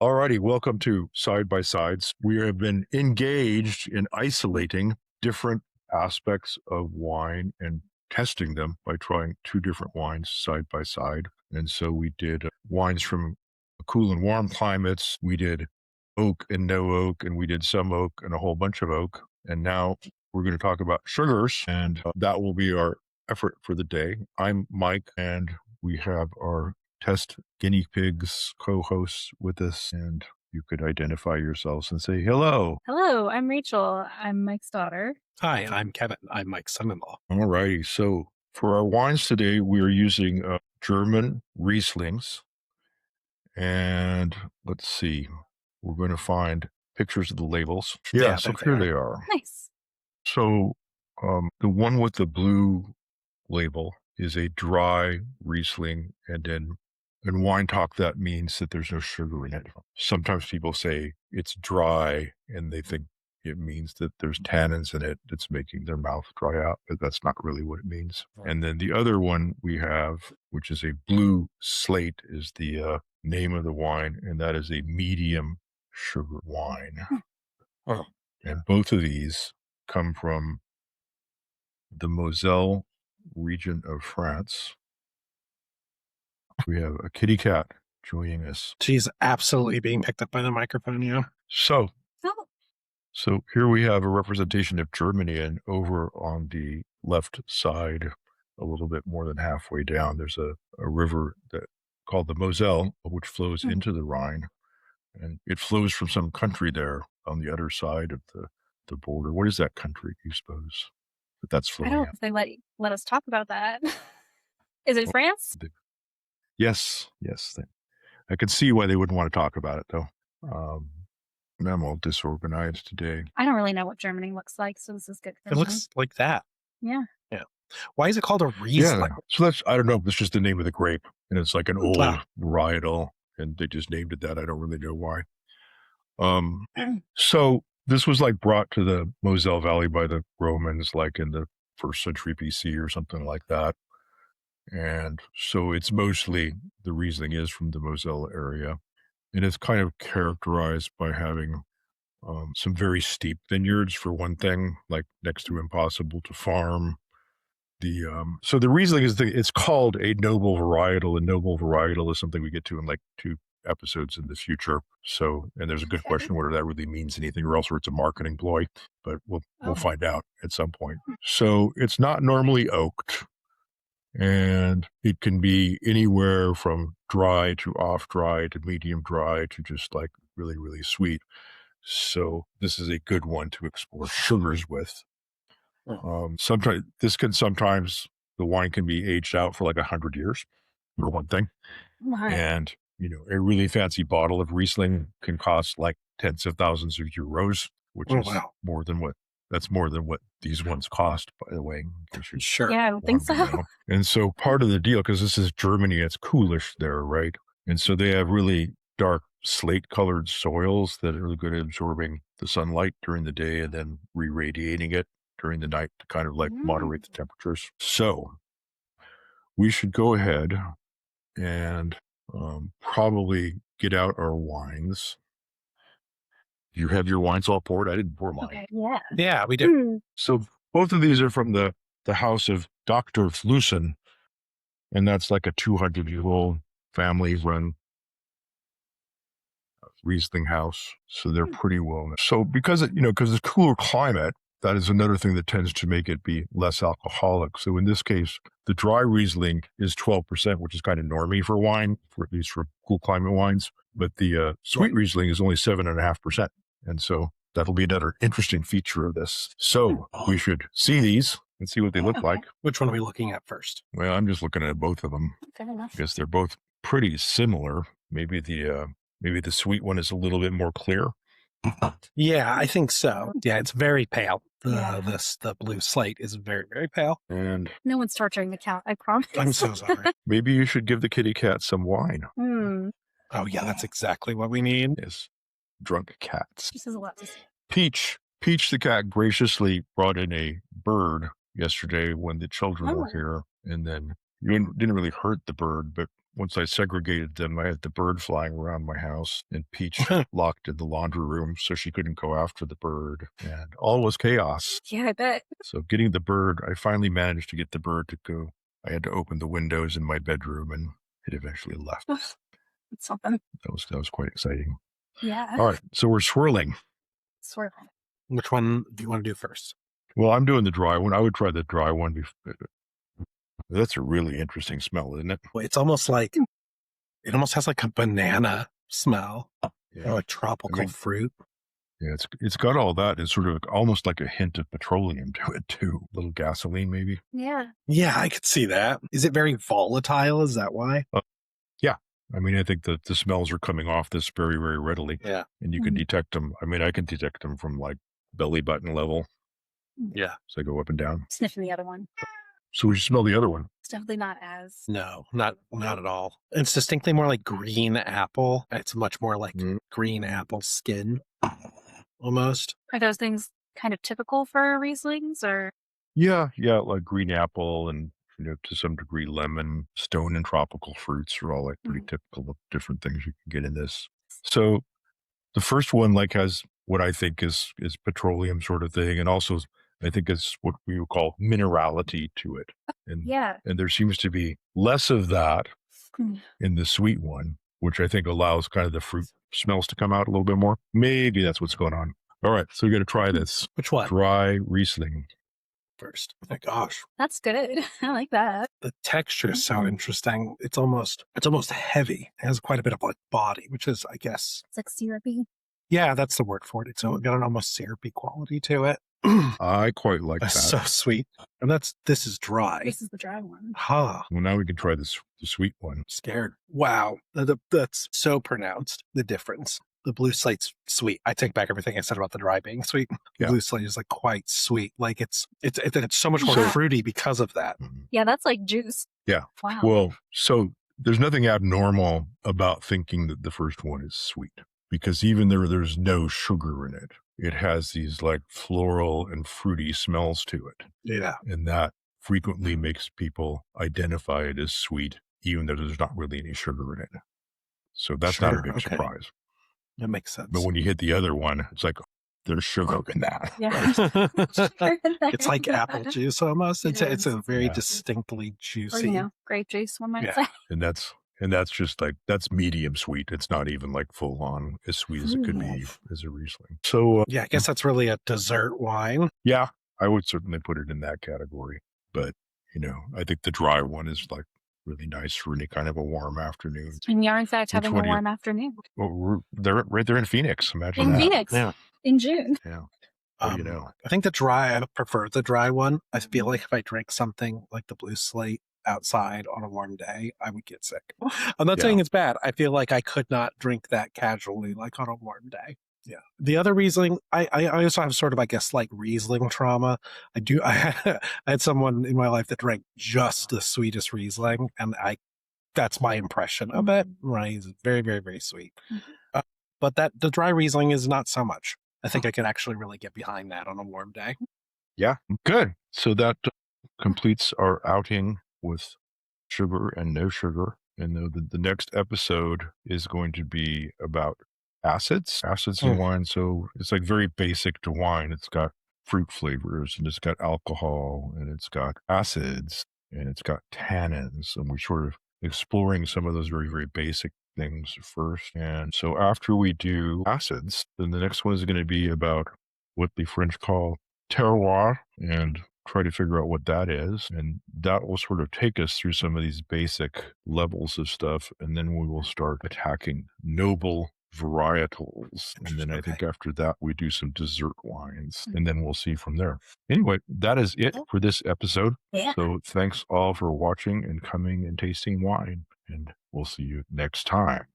Alrighty, welcome to Side by Sides. We have been engaged in isolating different aspects of wine and testing them by trying two different wines side by side. And so we did wines from cool and warm climates. We did oak and no oak, and we did some oak and a whole bunch of oak. And now we're going to talk about sugars, and that will be our effort for the day. I'm Mike, and we have our test guinea pigs co-hosts with us, and you could identify yourselves and say hello. Hello, I'm Rachel. I'm Mike's daughter. Hi, I'm Kevin. I'm Mike's son-in-law. All righty. So for our wines today, we are using German Rieslings. And let's see, we're going to find pictures of the labels. Yeah, so here they are. Nice. So the one with the blue label is a dry Riesling, and in wine talk, that means that there's no sugar in it. Sometimes people say it's dry, and they think it means that there's tannins in it that's making their mouth dry out, but that's not really what it means. And then the other one we have, which is a blue slate, is the name of the wine, and that is a medium sugar wine. And both of these come from the Mosel region of France. We have a kitty cat joining us. She's absolutely being picked up by the microphone, yeah. So here we have a representation of Germany, and over on the left side, a little bit more than halfway down, there's a river that called the Mosel, which flows into the Rhine, and it flows from some country there on the other side of the border. What is that country, you suppose, that's flowing? I don't know if they let us talk about that. Is it France? Yes. I can see why they wouldn't want to talk about it, though. I'm all disorganized today. I don't really know what Germany looks like, so this is good for It me. looks like that. Yeah. Why is it called a Riesling? Yeah. So I don't know. It's just the name of the grape, and it's like an old varietal, and they just named it that. I don't really know why. So this was like brought to the Moselle Valley by the Romans, like in the 1st century BC or something like that. And so it's mostly, the Riesling is from the Moselle area. And it's kind of characterized by having some very steep vineyards, for one thing, like next to impossible to farm. So the Riesling it's called a noble varietal. A noble varietal is something we get to in like 2 episodes in the future. So, and there's a good question whether that really means anything, or else it's a marketing ploy, but we'll find out at some point. So it's not normally oaked, and it can be anywhere from dry to off dry to medium dry to just like really, really sweet. So this is a good one to explore sugars with. Sometimes the wine can be aged out for like 100 years, for one thing. And, a really fancy bottle of Riesling can cost like tens of thousands of euros, which is more than what these ones cost, by the way. Sure. Yeah, I would think so. And so part of the deal, because this is Germany, it's coolish there, right? And so they have really dark slate-colored soils that are really good at absorbing the sunlight during the day and then re-radiating it during the night to kind of like moderate the temperatures. So we should go ahead and probably get out our wines. You have your wines all poured? I didn't pour mine. Okay, yeah. Yeah, we do. So both of these are from the house of Dr. Flusen, and that's like a 200-year-old family-run Riesling house. So they're pretty well known. So because it's cooler climate, that is another thing that tends to make it be less alcoholic. So in this case, the dry Riesling is 12%, which is kind of normie for wine, at least for cool climate wines. But the sweet Riesling is only 7.5%. And so that'll be another interesting feature of this. So we should see these and see what they look like. Which one are we looking at first? Well, I'm just looking at both of them. Fair enough. I guess they're both pretty similar. Maybe the sweet one is a little bit more clear. Yeah, I think so. Yeah, it's very pale. The blue slate is very, very pale. And no one's torturing the cat, I promise. I'm so sorry. Maybe you should give the kitty cat some wine. Oh yeah, that's exactly what we need. Yes, drunk cats. She says a lot to say. Peach the cat graciously brought in a bird yesterday when the children were here, and then didn't really hurt the bird, but once I segregated them, I had the bird flying around my house and Peach locked in the laundry room so she couldn't go after the bird. And all was chaos. Yeah, I bet. So getting the bird, I finally managed to get the bird to go. I had to open the windows in my bedroom and it eventually left. That's something. That was quite exciting. Yeah. All right, so we're swirling. Swirling. Which one do you want to do first? Well, I'm doing the dry one. I would try the dry one before. That's a really interesting smell, isn't it? Well, it's almost like it almost has like a banana smell, Yeah. or like tropical fruit. Yeah, it's got all that. It's sort of almost like a hint of petroleum to it too. A little gasoline, maybe. Yeah. Yeah, I could see that. Is it very volatile? Is that why? Yeah. I mean, I think that the smells are coming off this very, very readily. Yeah. And you can detect them. I mean, I can detect them from like belly button level. Yeah. So they go up and down. Sniffing the other one. So we should smell the other one. It's definitely not as. No, not at all. It's distinctly more like green apple. It's much more like green apple skin, almost. Are those things kind of typical for Rieslings, or? Yeah, like green apple and to some degree lemon, stone and tropical fruits are all like pretty typical of different things you can get in this. So the first one like has what I think is petroleum sort of thing, and also I think it's what we would call minerality to it. And Yeah. and there seems to be less of that in the sweet one, which I think allows kind of the fruit smells to come out a little bit more. Maybe that's what's going on. All right, so we got to try this. Which one? Dry Riesling. First. Oh my gosh. That's good. I like that. The textures sound interesting. It's almost heavy. It has quite a bit of like body, which is, I guess. It's like syrupy. Yeah, that's the word for it. It's got an almost syrupy quality to it. I quite like that. So sweet. And this is dry. This is the dry one. Huh. Well, now we can try the sweet one. Scared. Wow. That's so pronounced, the difference. The blue slate's sweet. I take back everything I said about the dry being sweet. The blue slate is like quite sweet. Like it's so much more fruity because of that. Yeah, that's like juice. Yeah. Wow. Well, so there's nothing abnormal about thinking that the first one is sweet, because even there's no sugar in it. It has these like floral and fruity smells to it. Yeah. And that frequently makes people identify it as sweet, even though there's not really any sugar in it. So that's not a big surprise. That makes sense. But when you hit the other one, it's like, there's sugar in that. Yeah. It's like apple juice almost. It's a very distinctly juicy. Or, grape juice, one might say. And that's just like, that's medium sweet. It's not even like full on as sweet as it could be as a Riesling. So yeah, I guess that's really a dessert wine. Yeah, I would certainly put it in that category. But, I think the dry one is like really nice for any kind of a warm afternoon. And we are, in fact, having a warm afternoon. Well, they're right there in Phoenix. Imagine in that. Phoenix. Yeah. In June. Yeah. I think I prefer the dry one. I feel like if I drank something like the blue slate outside on a warm day, I would get sick. I'm not saying it's bad. I feel like I could not drink that casually, like on a warm day. Yeah. The other Riesling, I also have sort of, I guess, like Riesling trauma. I had someone in my life that drank just the sweetest Riesling, and that's my impression of it. Right. It's very, very, very sweet. But the dry Riesling is not so much. I think I could actually really get behind that on a warm day. Yeah. Good. So that completes our outing with sugar and no sugar. And the next episode is going to be about acids in wine. So it's like very basic to wine. It's got fruit flavors, and it's got alcohol, and it's got acids, and it's got tannins. And we're sort of exploring some of those very, very basic things first. And so after we do acids, then the next one is going to be about what the French call terroir, and try to figure out what that is. And that will sort of take us through some of these basic levels of stuff. And then we will start attacking noble varietals. And then I think after that, we do some dessert wines, and then we'll see from there. Anyway, that is it for this episode. Yeah. So thanks all for watching and coming and tasting wine, and we'll see you next time.